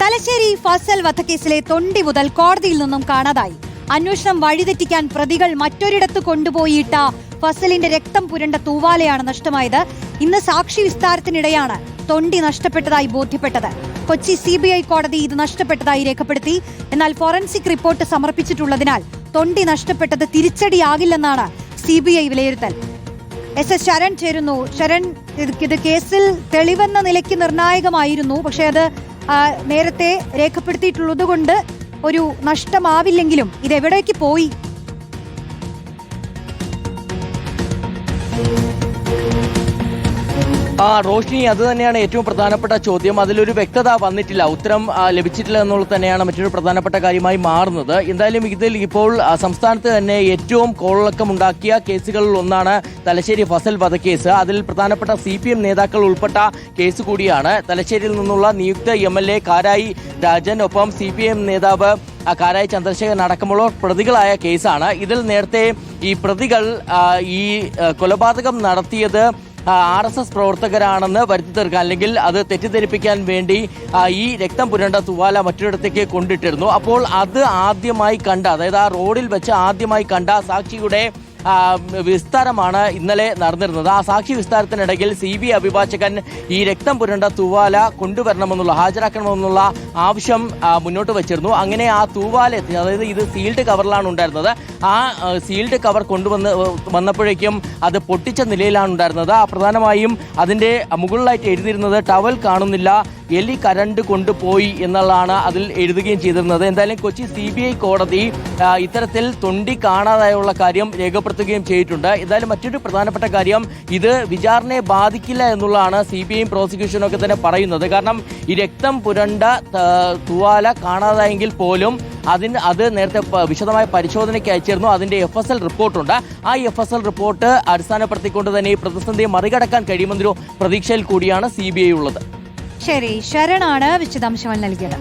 തലശ്ശേരി ഫസൽ വധക്കേസിലെ തൊണ്ടി മുതൽ കോടതിയിൽ നിന്നും കാണാതായി. അന്വേഷണം വഴിതെറ്റിക്കാൻ പ്രതികൾ മറ്റൊരിടത്ത് കൊണ്ടുപോയിട്ട ഫസലിന്റെ രക്തം പുരണ്ട തൂവാലയാണ് നഷ്ടമായത്. ഇന്ന് സാക്ഷി വിസ്താരത്തിനിടെയാണ് തൊണ്ടി നഷ്ടപ്പെട്ടതായി ബോധ്യപ്പെട്ടത്. കൊച്ചി CBI കോടതി ഇത് നഷ്ടപ്പെട്ടതായി രേഖപ്പെടുത്തി. എന്നാൽ ഫോറൻസിക് റിപ്പോർട്ട് സമർപ്പിച്ചിട്ടുള്ളതിനാൽ തൊണ്ടി നഷ്ടപ്പെട്ടത് തിരിച്ചടിയാകില്ലെന്നാണ് CBI വിലയിരുത്തൽ. SS ശരൺ ചേരുന്നു. ശരൺ, ഇത് കേസിൽ തെളിവെന്ന നിലയ്ക്ക് നിർണായകമായിരുന്നു. പക്ഷെ അത് നേരത്തെ രേഖപ്പെടുത്തിയിട്ടുള്ളത് കൊണ്ട് ഒരു നഷ്ടമാവില്ലെങ്കിലും ഇതെവിടേക്ക് പോയി? റോഷ്നി, അത് തന്നെയാണ് ഏറ്റവും പ്രധാനപ്പെട്ട ചോദ്യം. അതിലൊരു വ്യക്തത വന്നിട്ടില്ല, ഉത്തരം ലഭിച്ചിട്ടില്ല എന്നുള്ളത് തന്നെയാണ് മറ്റൊരു പ്രധാനപ്പെട്ട കാര്യമായി മാറുന്നത്. എന്തായാലും ഇതിൽ ഇപ്പോൾ സംസ്ഥാനത്ത് തന്നെ ഏറ്റവും കോളിളക്കമുണ്ടാക്കിയ കേസുകളിൽ ഒന്നാണ് തലശ്ശേരി ഫസൽ വധക്കേസ്. അതിൽ പ്രധാനപ്പെട്ട CPM നേതാക്കൾ ഉൾപ്പെട്ട കേസ് കൂടിയാണ്. തലശ്ശേരിയിൽ നിന്നുള്ള നിയുക്ത MLA കാരായി രാജൻ, ഒപ്പം CPM നേതാവ് കാരായി ചന്ദ്രശേഖരൻ അടക്കമുള്ള പ്രതികളായ കേസാണ്. ഇതിൽ നേരത്തെ ഈ പ്രതികൾ ഈ കൊലപാതകം നടത്തിയത് RSS പ്രവർത്തകരാണെന്ന് വരുത്തി തീർക്കാൻ, അല്ലെങ്കിൽ അത് തെറ്റിദ്ധരിപ്പിക്കാൻ വേണ്ടി ഈ രക്തം പുരണ്ട തുവാല മറ്റൊരിടത്തേക്ക് കൊണ്ടിട്ടിരുന്നു. അപ്പോൾ അത് ആദ്യമായി കണ്ട, അതായത് ആ റോഡിൽ വെച്ച് ആദ്യമായി കണ്ട സാക്ഷിയുടെ വിസ്താരമാണ് ഇന്നലെ നടന്നിരുന്നത്. ആ സാക്ഷി വിസ്താരത്തിനിടയിൽ CBI അഭിഭാഷകൻ ഈ രക്തം പുരണ്ട തൂവാല കൊണ്ടുവരണമെന്നുള്ള, ഹാജരാക്കണമെന്നുള്ള ആവശ്യം മുന്നോട്ട് വച്ചിരുന്നു. അങ്ങനെ ആ തൂവാല എത്തി, അതായത് ഇത് സീൽഡ് കവറിലാണ് ഉണ്ടായിരുന്നത്. ആ സീൽഡ് കവർ വന്നപ്പോഴേക്കും അത് പൊട്ടിച്ച നിലയിലാണ് ഉണ്ടായിരുന്നത്. പ്രധാനമായും അതിൻ്റെ മുകളിലായിട്ട് എഴുതിയിരുന്നത് ടവൽ കാണുന്നില്ല, എലി കരണ്ട് കൊണ്ടുപോയി എന്നുള്ളതാണ് അതിൽ എഴുതുകയും ചെയ്തിരുന്നത്. എന്തായാലും കൊച്ചി CBI കോടതി ഇത്തരത്തിൽ തൊണ്ടി കാണാതായുള്ള കാര്യം രേഖപ്പെടുത്തുകയും ചെയ്തിട്ടുണ്ട്. എന്തായാലും മറ്റൊരു പ്രധാനപ്പെട്ട കാര്യം, ഇത് വിചാരണയെ ബാധിക്കില്ല എന്നുള്ളതാണ് CBIയും പ്രോസിക്യൂഷനും ഒക്കെ തന്നെ പറയുന്നത്. കാരണം ഈ രക്തം പുരണ്ട തുവാല കാണാതായെങ്കിൽ പോലും അത് നേരത്തെ വിശദമായ പരിശോധനയ്ക്ക് അയച്ചിരുന്നു. അതിന്റെ FSL റിപ്പോർട്ടുണ്ട്. ആ FSL റിപ്പോർട്ട് അടിസ്ഥാനപ്പെടുത്തിക്കൊണ്ട് തന്നെ ഈ പ്രതിസന്ധിയെ മറികടക്കാൻ കഴിയുമെന്നൊരു പ്രതീക്ഷയിൽ കൂടിയാണ് CBI ഉള്ളത്. ശരി, ശരണാണ് വിശദാംശങ്ങൾ നൽകിയത്.